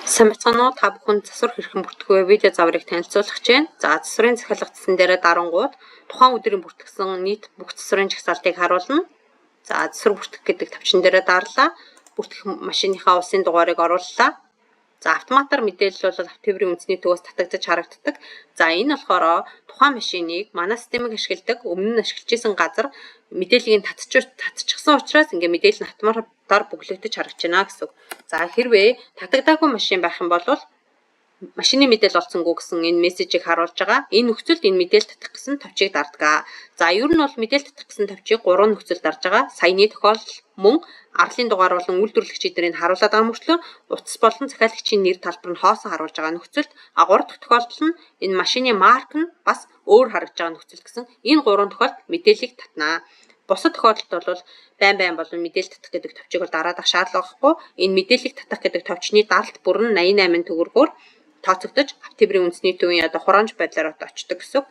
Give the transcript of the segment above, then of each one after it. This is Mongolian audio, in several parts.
Сайн бацгаана уу? Та бүхэн засвар хэрхэн бүртгэх вэ? Видео заврыг танилцуулах гэж байна. За засварын захиалга гэсэн дээрээ дарангууд тухайн өдрийн бүртгэсэн нийт бүх засварын жагсаалтыг харуулна. За засвар бүртгэх гэдэг тавчин дээрээ дарлаа. Бүртгэх машиныхаа улсын дугаарыг орууллаа. За автоматар мэдээлэл бол автоврын үндэсний төвөөс татагдаж харагддаг. За энэ болохоор тухайн машиныг манай системийг ашигладаг өмнө нь ашиглаж исэн газар мэдээллийг татчихсан учраас ингээ мэдээлэл нь автоматар бүглэгдэж харагдаж байна гэсэн үг. За хэрвээ татагдаагүй машин байх юм бол машины мэдээлэл олцсонгүй гэсэн энэ мессежийг харуулж байгаа. Энэ нөхцөлд энэ мэдээлэл татах гэсэн товчийг дардгаа. За ер нь бол мэдээлэл татах гэсэн товчийг 3 нөхцөлд дарж байгаа. Саяны тохиолдол мөн арлын дугаар болон үйлдвэрлэгч эднэрийг харуулдаг мөртлөө утас болон захиалагчийн нэр талбар нь хоосон харуулж байгаа нөхцөлд 3 дахь тохиолдол нь энэ машины марк нь бас өөр харагдж байгаа нөхцөл гэсэн энэ 3 тохиолдолд мэдээллийг татнаа. Бусад тохиолдолд бол байн болон мэдээлэл татах гэдэг товчийг бол дараадах шаардлага байхгүй. Энэ мэдээллийг татах гэдэг товчны даралт бүр нь 88 төгрөгөөр тооцогдож автоврын үндэсний төвийн хураамж байдлаар очдог гэсэн.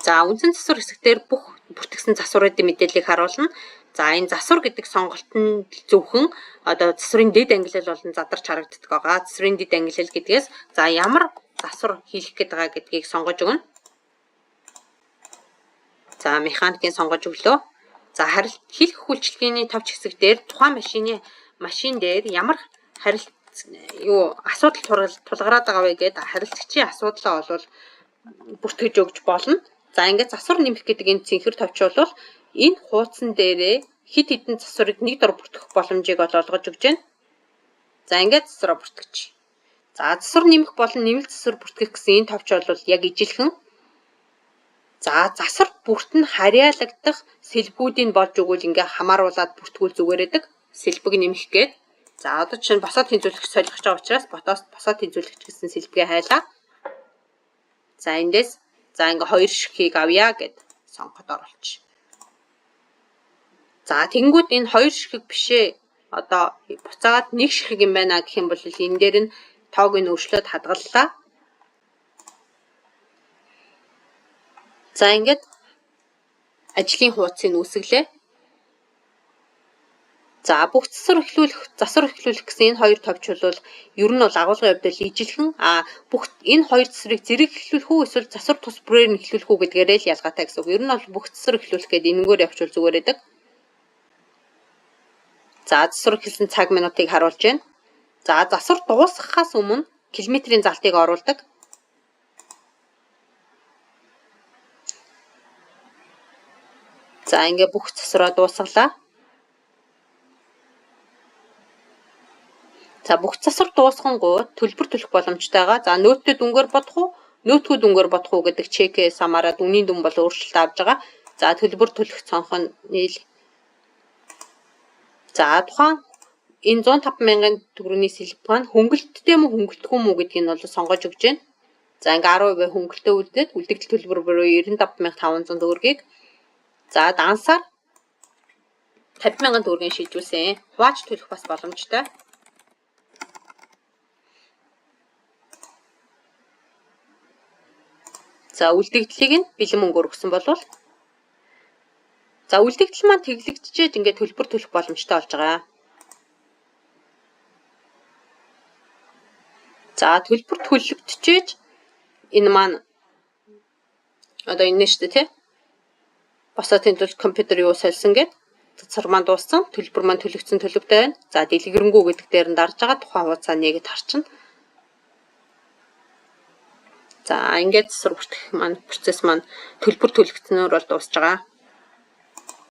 За үндсэн засвар хэсгээр бүх бүртгэсэн засваруудын мэдээллийг харуулна. За энэ засвар гэдэг сонголт нь зөвхөн засварын дэд ангиллал болон задарч харагддаг байгаа. Засварын дэд ангиллал гэдгээс за ямар засвар хийх гээд байгаа гэдгийг сонгож өгнө. За механикийн сонгож өглөө. За хэлэх үйлчилгээний товч хэсэг дээр тухайн машин дээр ямар асуудал тулгараад байгаа вэ гэдэг харилцагчийн асуудлаа бол бүртгэж өгч болно. За ингээд засвар нэмэх гэдэг энэ цэнхэр товч бол энэ хуудсан дээрээ хит хитэн засварыг нэг дор бүртгэх боломжийг олгож өгч байна. За ингээд засвараа бүртгэж. За засвар нэмэх болон нэмэлт засвар бүртгэх гэсэн энэ товч бол яг ижилхэн. За засвар бүртэн харьяалагдах сэлбгүүдийг болж өгвөл ингээ хамааруулаад бүртгүүл зүгээр байдаг. Сэлбэг нэмэх гээд. За одоо чинь босоод хэмжүүлэгч солих байгаа учраас босоод хэмжүүлэгч гэсэн сэлбгээ хайлаа. За эндээс за ингээ 2 ширхгийг авъя гэд сонгоход оруулчих. За тэгэнгүүт энэ 2 ширхэг бишээ одоо буцаад 1 ширхэг юм байна гэх юм бол энэ дээр нь тоог нь өөрчлөөд хадгаллаа. За ингээд ажлын хуудсыг үүсгэлээ. За бүх засвар эхлүүлэх гэсэн энэ хоёр товч бол ер нь бол агуулгын хувьд л ижилхэн бүх энэ хоёр засварыг зэрэг эхлүүлэх үү эсвэл засвар тус бүрээр нь эхлүүлэх үү гэдгээрээ л ялгаатай гэсэн үг. Ер нь бол бүх засвар эхлүүлэх гэдэг энэгээр явуул зүгээр байдаг. За засвар эхэлсэн цаг минутыг харуулж байна. За засвар дуусгахаас өмнө километрийн залтыг оруулдаг. За ингээ бүх засвараа дуусгалаа. За бүх засвар дуусгангууд төлбөр төлөх боломжтой байгаа. За нөөттэй дүнгээр бодох уу, нөөтгүй дүнгээр бодох уу гэдэг чекээс хамаараад үнийн дүн бол өөрчлөлт авж байгаа. За төлбөр төлөх цонх нь нийл. За тухайн энэ 105,000 төгрөгийн сэлбэг нь хөнгөлөлттэй мөн хөнгөлтгүй мүү гэдгийг нь бол сонгож өгч байна. За ингээ 10% хөнгөлөлтөө үлдээд үлдэгдэл төлбөр буюу 95,500 төгрөгийг за дансаар 50,000 төгрөгийн шийдвүүлсэн. Хувааж төлөх бас боломжтой. За үлдэгдлийг нь бэлэн мөнгөөр өгсөн болвол за үлдэгдэл маань тэглэгдчихэд ингээд төлбөр төлөх боломжтой болж байгаа. За төлбөр төлөгдчихэж энэ маань одоо энэ нь шүү дээ тий. Босоод тэнцвэл компьютер юу сольсон гэд засвар маань дууссан, төлбөр маань төлөгдсөн төлөвтэй байна. За дэлгэрэнгүй гэдэг дээр нь дарж байгаа тухайн хуудасаа нэгэд харчна. За ингээд засвар бүртгэх маань процесс маань төлбөр төлөгдсөнөөр бол дуусж байгаа.